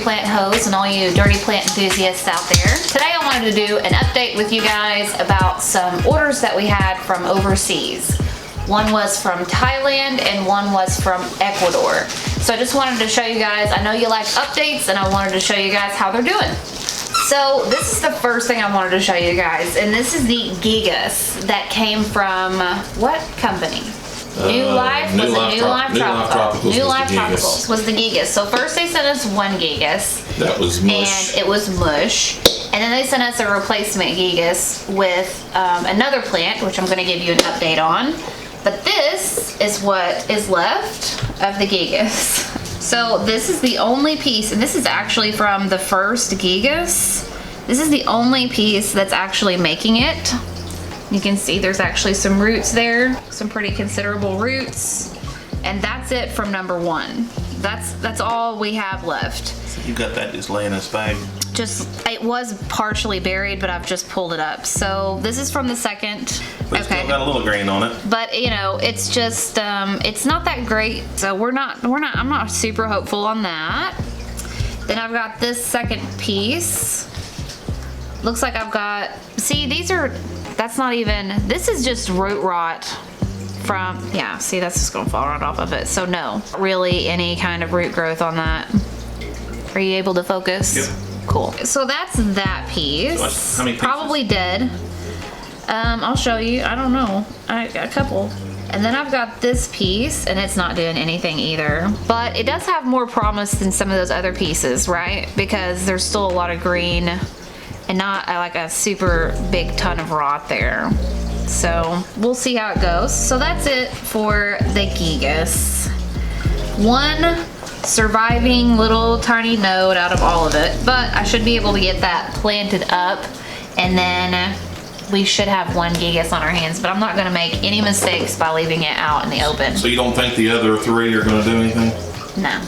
plant hoes and all you dirty plant enthusiasts out there. Today I wanted to do an update with you guys about some orders that we had from overseas. One was from Thailand and one was from Ecuador. So I just wanted to show you guys, I know you like updates, and I wanted to show you guys how they're doing. So this is the first thing I wanted to show you guys, and this is the Gekas that came from what company? New Life Tropicals was the Gekas. So first they sent us one Gekas. That was mush. And it was mush. And then they sent us a replacement Gekas with another plant, which I'm going to give you an update on. But this is what is left of the Gekas. So this is the only piece, and this is actually from the first Gekas. This is the only piece that's actually making it. You can see there's actually some roots there, some pretty considerable roots. And that's it from number one. That's all we have left. So you got that just laying in this bag? It was partially buried, but I've just pulled it up. So this is from the second. But it's still got a little grain on it. But you know, it's just it's not that great. So I'm not super hopeful on that. Then I've got this second piece. Looks like I've got, see, that's not even, this is just root rot from, yeah, see, that's just gonna fall right off of it. So no, really any kind of root growth on that. Are you able to focus? Yep. Cool. So that's that piece. How many pieces? Probably dead. I'll show you, I don't know, a couple. And then I've got this piece, and it's not doing anything either. But it does have more promise than some of those other pieces, right? Because there's still a lot of green and not like a super big ton of rot there. So we'll see how it goes. So that's it for the Gekas. One surviving little tiny node out of all of it, but I should be able to get that planted up, and then we should have one Gekas on our hands, but I'm not gonna make any mistakes by leaving it out in the open. So you don't think the other three are gonna do anything? No.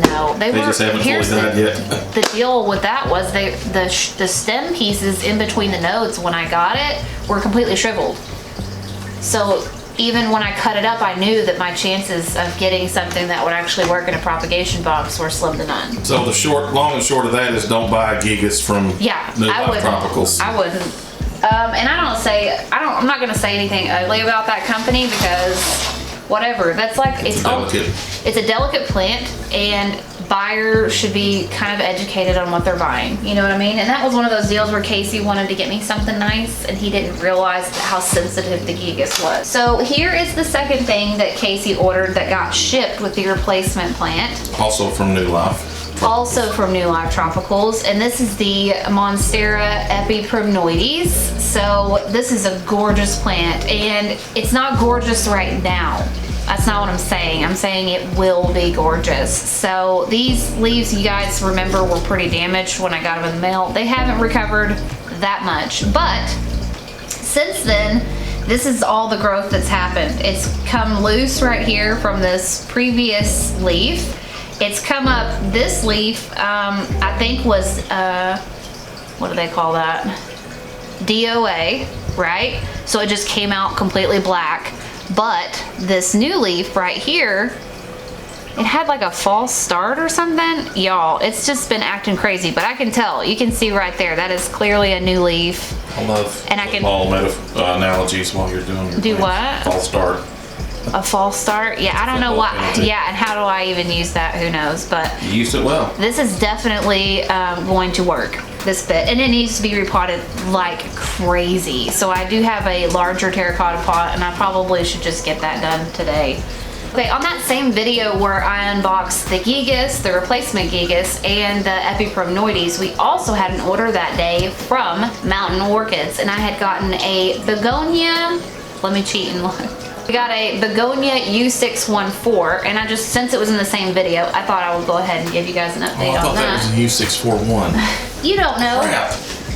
No, they just haven't fully died yet. The deal with that was the stem pieces in between the nodes when I got it were completely shriveled. So even when I cut it up, I knew that my chances of getting something that would actually work in a propagation box were slim to none. So the long and short of that is don't buy a Gekas from New Life Tropicals. I wouldn't. And I'm not gonna say anything ugly about that company because whatever, that's like, it's a delicate plant, and buyers should be kind of educated on what they're buying, you know what I mean? And that was one of those deals where Casey wanted to get me something nice, and he didn't realize how sensitive the Gekas was. So here is the second thing that Casey ordered that got shipped with the replacement plant. Also from New Life. Also from New Life Tropicals, and this is the Monstera FB Prannoy DS. So this is a gorgeous plant, and it's not gorgeous right now. That's not what I'm saying. I'm saying it will be gorgeous. So these leaves, you guys remember, were pretty damaged when I got them in the mail. They haven't recovered that much, but since then, this is all the growth that's happened. It's come loose right here from this previous leaf. It's come up, this leaf, I think was, what do they call that? DOA, right? So it just came out completely black. But this new leaf right here, it had like a false start or something. Y'all, it's just been acting crazy, but I can tell, you can see right there, that is clearly a new leaf. I love football analogies while you're doing your Do what? False start. A false start? Yeah, I don't know why. Yeah, and how do I even use that? Who knows? But you used it well. This is definitely going to work, this bit, and it needs to be repotted like crazy. So I do have a larger terracotta pot, and I probably should just get that done today. Okay, on that same video where I unboxed the Gekas, the replacement Gekas, and the FB Prannoy DS, we also had an order that day from Mountain Orchids, and I had gotten a Begonia, let me cheat and look. We got a Begonia U614, and I just, since it was in the same video, I thought I would go ahead and give you guys an update on that. I thought that was a U641. You don't know. Crap.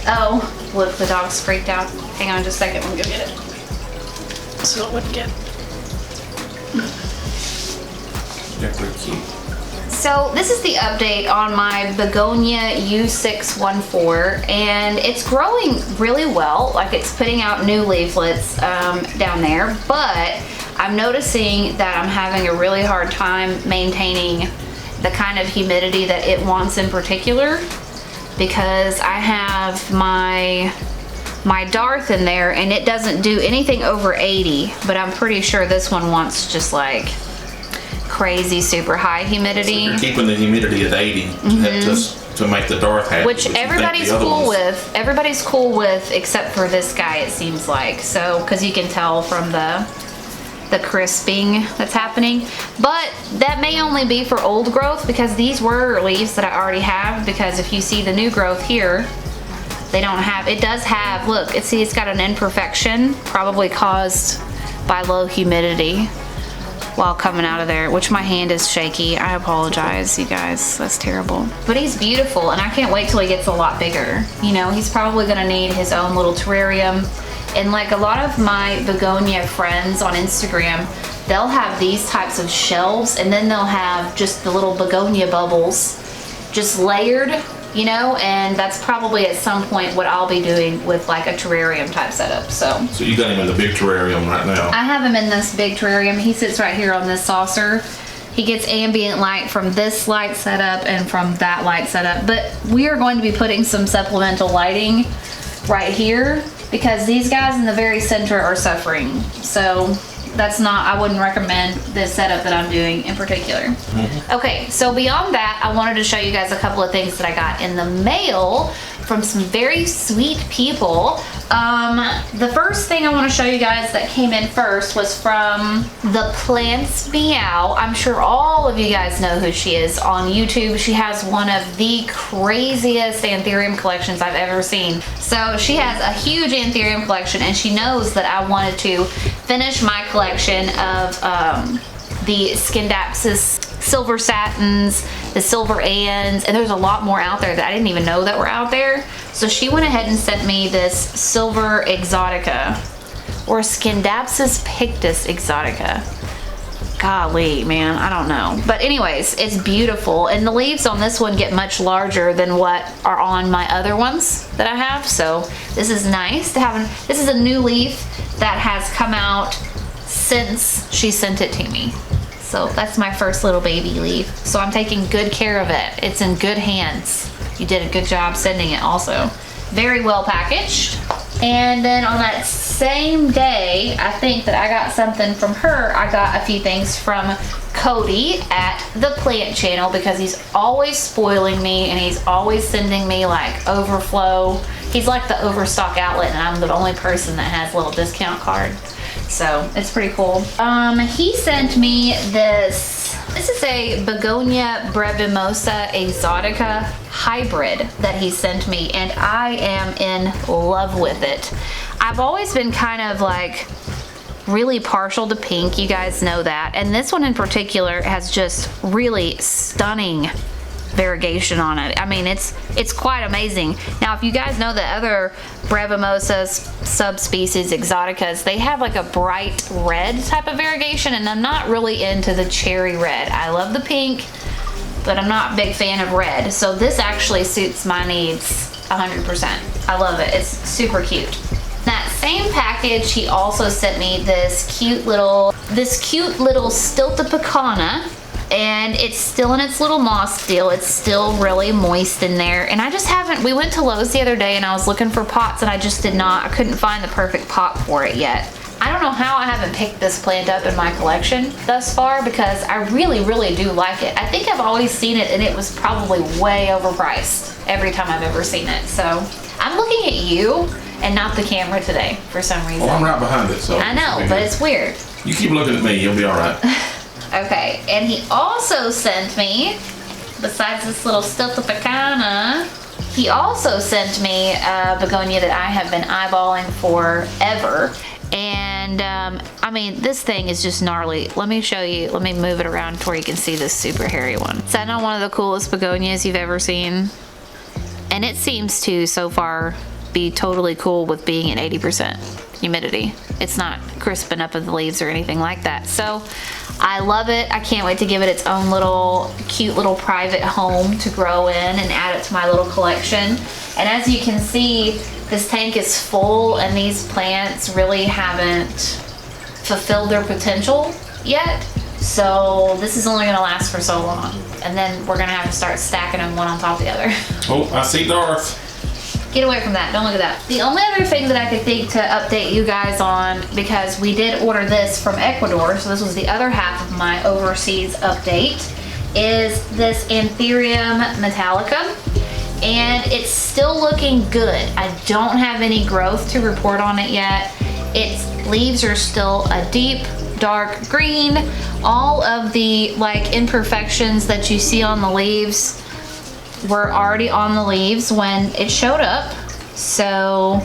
Oh, look, the dog's freaked out. Hang on just a second, let me go get it. So it wouldn't get. They're pretty cute. So this is the update on my Begonia U614, and it's growing really well. Like, it's putting out new leaflets down there, but I'm noticing that I'm having a really hard time maintaining the kind of humidity that it wants in particular, because I have my Darth in there and it doesn't do anything over 80, but I'm pretty sure this one wants just like crazy super high humidity. So you're keeping the humidity at 80 just to make the Darth happy. Which everybody's cool with. Everybody's cool with except for this guy, it seems like. So, because you can tell from the crisping that's happening. But that may only be for old growth, because these were leaves that I already have, because if you see the new growth here, they don't have, it does have, look, it's got an imperfection, probably caused by low humidity while coming out of there, which my hand is shaky. I apologize, you guys, that's terrible. But he's beautiful, and I can't wait till he gets a lot bigger. You know, he's probably gonna need his own little terrarium. And like a lot of my begonia friends on Instagram, they'll have these types of shelves, and then they'll have just the little begonia bubbles just layered, you know, and that's probably at some point what I'll be doing with like a terrarium type setup. So you got him in the big terrarium right now? I have him in this big terrarium. He sits right here on this saucer. He gets ambient light from this light setup and from that light setup, but we are going to be putting some supplemental lighting right here, because these guys in the very center are suffering. So that's not, I wouldn't recommend this setup that I'm doing in particular. Okay, so beyond that, I wanted to show you guys a couple of things that I got in the mail from some very sweet people. The first thing I want to show you guys that came in first was from the Plants Meow. I'm sure all of you guys know who she is on YouTube. She has one of the craziest anthurium collections I've ever seen. So she has a huge anthurium collection, and she knows that I wanted to finish my collection of the Scindapsus silver satins, the silver ands, and there's a lot more out there that I didn't even know that were out there. So she went ahead and sent me this silver exotica, or Scindapsus pictus exotica. Golly, man, I don't know. But anyways, it's beautiful, and the leaves on this one get much larger than what are on my other ones that I have. So this is nice to have. This is a new leaf that has come out since she sent it to me. So that's my first little baby leaf. So I'm taking good care of it. It's in good hands. You did a good job sending it also. Very well packaged. And then on that same day, I think that I got something from her. I got a few things from Cody at the Plant Channel, because he's always spoiling me and he's always sending me like overflow. He's like the overstock outlet, and I'm the only person that has a little discount card. So it's pretty cool. He sent me this. This is a Begonia Brevemosa Exotica hybrid that he sent me, and I am in love with it. I've always been kind of like really partial to pink, you guys know that, and this one in particular has just really stunning variegation on it. I mean, it's quite amazing. Now, if you guys know the other Brevemosa subspecies exoticas, they have like a bright red type of variegation, and I'm not really into the cherry red. I love the pink, but I'm not a big fan of red. So this actually suits my needs 100%. I love it. It's super cute. That same package, he also sent me this cute little stilted picanha. And it's still in its little moss deal. It's still really moist in there. And I just haven't, we went to Lowe's the other day and I was looking for pots, and I couldn't find the perfect pot for it yet. I don't know how I haven't picked this plant up in my collection thus far, because I really, really do like it. I think I've always seen it, and it was probably way overpriced every time I've ever seen it. So I'm looking at you and not the camera today for some reason. Well, I'm right behind it, so. I know, but it's weird. You keep looking at me, you'll be all right. Okay, and he also sent me, besides this little stilted picanha, he also sent me a begonia that I have been eyeballing forever. And I mean, this thing is just gnarly. Let me show you, let me move it around to where you can see this super hairy one. Is that not one of the coolest begonias you've ever seen? And it seems to, so far, be totally cool with being at 80% humidity. It's not crisping up of the leaves or anything like that. So I love it. I can't wait to give it its own little cute little private home to grow in and add it to my little collection. And as you can see, this tank is full, and these plants really haven't fulfilled their potential yet. So this is only gonna last for so long. And then we're gonna have to start stacking them one on top of the other. Oh, I see Darth. Get away from that, don't look at that. The only other thing that I could think to update you guys on, because we did order this from Ecuador, so this was the other half of my overseas update, is this Anthurium metallica. And it's still looking good. I don't have any growth to report on it yet. Its leaves are still a deep, dark green. All of the like imperfections that you see on the leaves were already on the leaves when it showed up. So,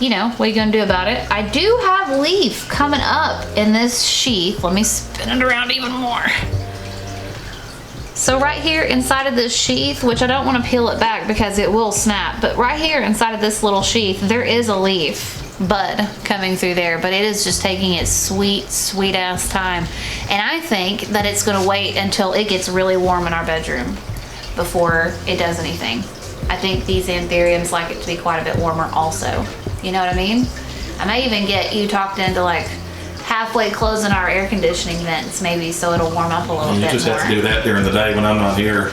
you know, what are you gonna do about it? I do have leaf coming up in this sheath. Let me spin it around even more. So right here inside of this sheath, which I don't want to peel it back because it will snap, but right here inside of this little sheath, there is a leaf bud coming through there, but it is just taking its sweet, sweet ass time. And I think that it's gonna wait until it gets really warm in our bedroom before it does anything. I think these anthuriums like it to be quite a bit warmer also. You know what I mean? I may even get you talked into like halfway closing our air conditioning vents maybe so it'll warm up a little bit more. You just have to do that during the day when I'm not here.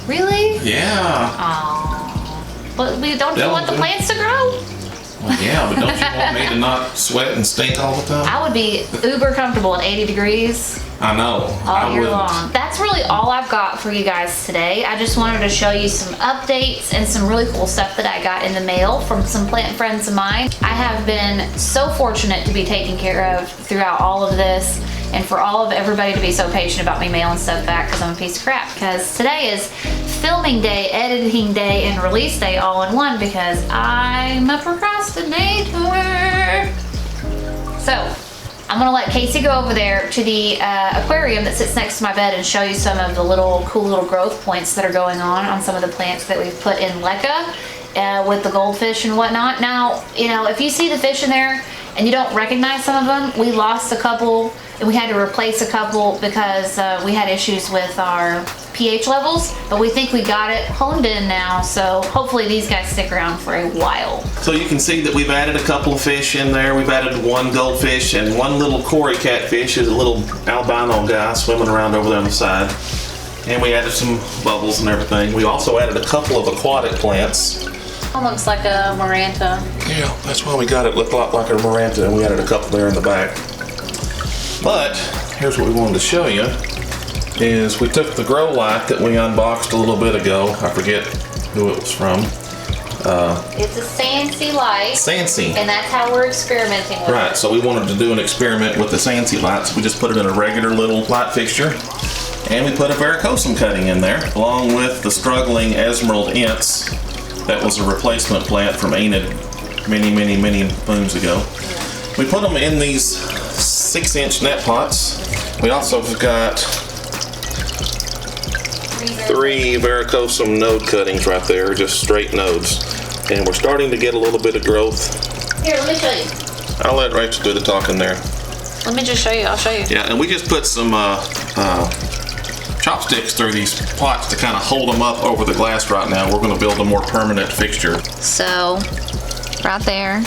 Really? Yeah. Oh. But don't you want the plants to grow? Well, yeah, but don't you want me to not sweat and stink all the time? I would be uber comfortable at 80 degrees. I know. All year long. That's really all I've got for you guys today. I just wanted to show you some updates and some really cool stuff that I got in the mail from some plant friends of mine. I have been so fortunate to be taken care of throughout all of this, and for all of everybody to be so patient about me mailing stuff back because I'm a piece of crap. Because today is filming day, editing day, and release day all in one because I'm a procrastinator. So I'm gonna let Casey go over there to the aquarium that sits next to my bed and show you some of the cool little growth points that are going on some of the plants that we've put in leca with the goldfish and whatnot. Now, you know, if you see the fish in there and you don't recognize some of them, we lost a couple and we had to replace a couple because we had issues with our pH levels, but we think we got it honed in now, so hopefully these guys stick around for a while. So you can see that we've added a couple of fish in there. We've added one goldfish and one little Cory catfish, is a little albino guy swimming around over there on the side. And we added some bubbles and everything. We also added a couple of aquatic plants. It looks like a Maranta. Yeah, that's why we got it. Looked a lot like a Maranta, and we added a couple there in the back. But here's what we wanted to show you. Is we took the grow light that we unboxed a little bit ago. I forget who it was from. It's a Sansi light. Sansi. And that's how we're experimenting with it. Right, so we wanted to do an experiment with the Sansi lights. We just put it in a regular little light fixture. And we put a varicosum cutting in there, along with the struggling Emerald Ints. That was a replacement plant from Enid many moons ago. Yeah. We put them in these 6-inch net pots. We also have got 3 varicosum node cuttings right there, just straight nodes. And we're starting to get a little bit of growth. Here, let me show you. I'll let Rachel do the talking there. Let me just show you, I'll show you. Yeah, and we just put some chopsticks through these pots to kind of hold them up over the glass right now. We're going to build a more permanent fixture. So, right there.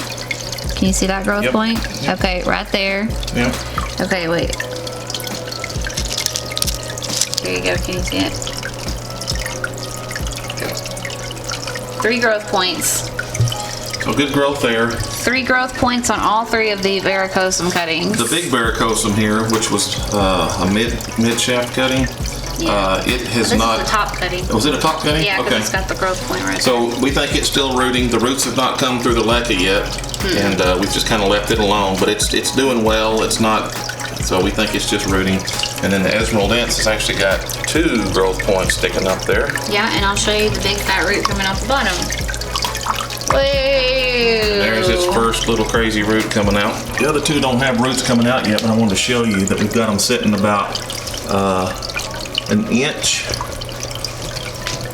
Can you see that growth point? Yep. Okay, right there. Yeah. Okay, wait. Here you go, can you see it? 3 growth points. So good growth there. 3 growth points on all 3 of the varicosum cuttings. The big varicosum here, which was a mid shaft cutting, it has not. This is the top cutting. Was it a top cutting? Yeah, because okay. it's got the growth point right So we think it's still rooting. The roots have not come through the leca yet, and we've just kind of left it alone. But it's doing well. It's not. So we think it's just rooting. And then the Emerald Ints has actually got 2 growth points sticking up there. Yeah, and I'll show you the big fat root coming off the bottom. Whoa. There's its first little crazy root coming out. The other 2 don't have roots coming out yet, but I wanted to show you that we've got them sitting about 1 inch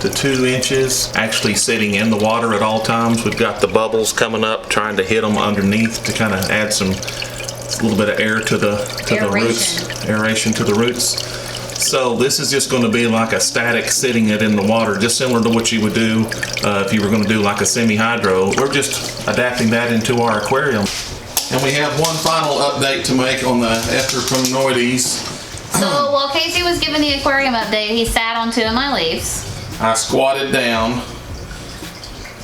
to 2 inches, actually sitting in the water at all times. We've got the bubbles coming up, trying to hit them underneath to kind of add some a little bit of air to the roots, aeration to the roots. So this is just going to be like a static sitting it in the water, just similar to what you would do if you were going to do like a semi-hydro. We're just adapting that into our aquarium. And we have one final update to make on the FB Prannoy DS. So while Casey was giving the aquarium update, he sat on 2 of my leaves. I squatted down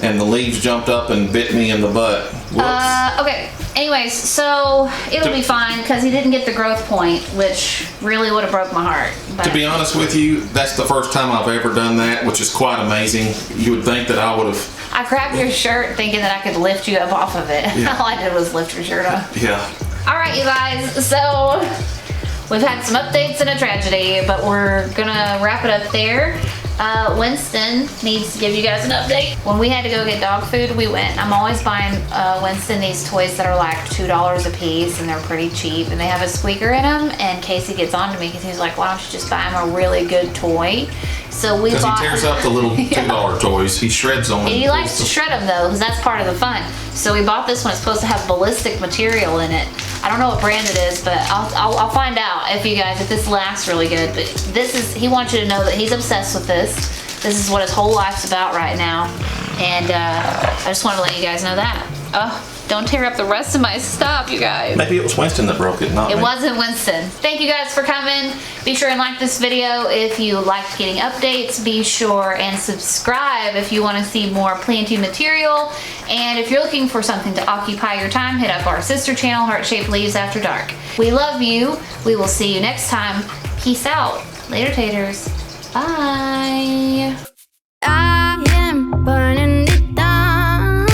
and the leaves jumped up and bit me in the butt. Whoops. Okay. Anyways, so it'll be fine because he didn't get the growth point, which really would have broke my heart. But to be honest with you, that's the first time I've ever done that, which is quite amazing. You would think that I would have. I grabbed your shirt thinking that I could lift you up off of it. Yeah. All I did was lift your shirt up. Yeah. All right, you guys. So we've had some updates and a tragedy, but we're gonna wrap it up there. Winston needs to give you guys an update. When we had to go get dog food, we went. I'm always buying Winston these toys that are like $2 a piece, and they're pretty cheap, and they have a squeaker in them. And Casey gets on to me because he's like, "Why don't you just buy him a really good toy?" So we bought. Because he tears up the little $2 toys. He shreds them. And he likes to shred them though, because that's part of the fun. So we bought this one. It's supposed to have ballistic material in it. I don't know what brand it is, but I'll find out if this lasts really good. But he wants you to know that he's obsessed with this. This is what his whole life's about right now. And I just wanted to let you guys know that. Oh, don't tear up the rest of my stuff, you guys. Maybe it was Winston that broke it, not me. It wasn't Winston. Thank you guys for coming. Be sure and like this video if you liked getting updates. Be sure and subscribe if you want to see more planting material. And if you're looking for something to occupy your time, hit up our sister channel, Heart Shaped Leaves After Dark. We love you. We will see you next time. Peace out. Later, Taters. Bye. I am burning it down.